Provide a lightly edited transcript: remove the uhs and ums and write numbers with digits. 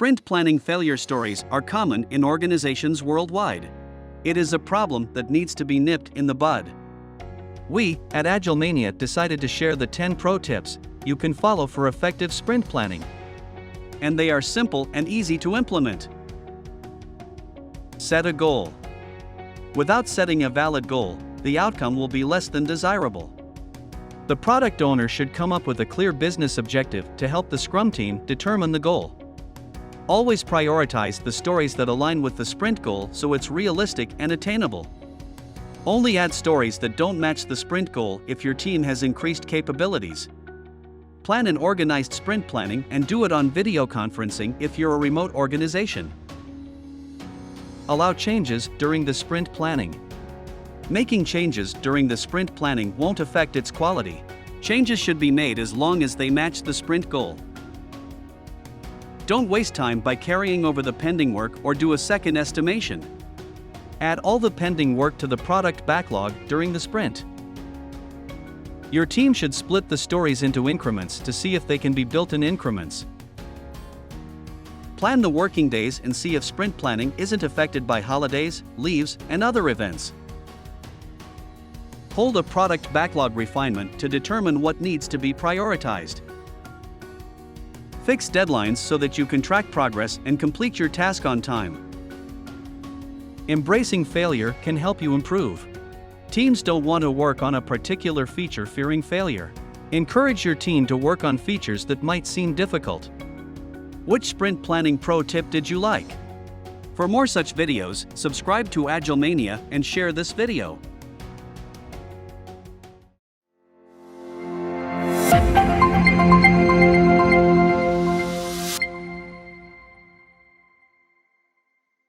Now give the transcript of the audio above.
Sprint planning failure stories are common in organizations worldwide. It is a problem that needs to be nipped in the bud. We, at Agilemania, decided to share the 10 pro tips you can follow for effective sprint planning. And they are simple and easy to implement. Set a goal. Without setting a valid goal, the outcome will be less than desirable. The product owner should come up with a clear business objective to help the Scrum team determine the goal. Always prioritize the stories that align with the sprint goal so it's realistic and attainable. Only add stories that don't match the sprint goal if your team has increased capabilities. Plan an organized sprint planning and do it on video conferencing if you're a remote organization. Allow changes during the sprint planning. Making changes during the sprint planning won't affect its quality. Changes should be made as long as they match the sprint goal. Don't waste time by carrying over the pending work or do a second estimation. Add all the pending work to the product backlog during the sprint. Your team should split the stories into increments to see if they can be built in increments. Plan the working days and see if sprint planning isn't affected by holidays, leaves, and other events. Hold a product backlog refinement to determine what needs to be prioritized. Fix deadlines so that you can track progress and complete your task on time. Embracing failure can help you improve. Teams don't want to work on a particular feature fearing failure. Encourage your team to work on features that might seem difficult. Which sprint planning pro tip did you like? For more such videos, subscribe to Agilemania and share this video.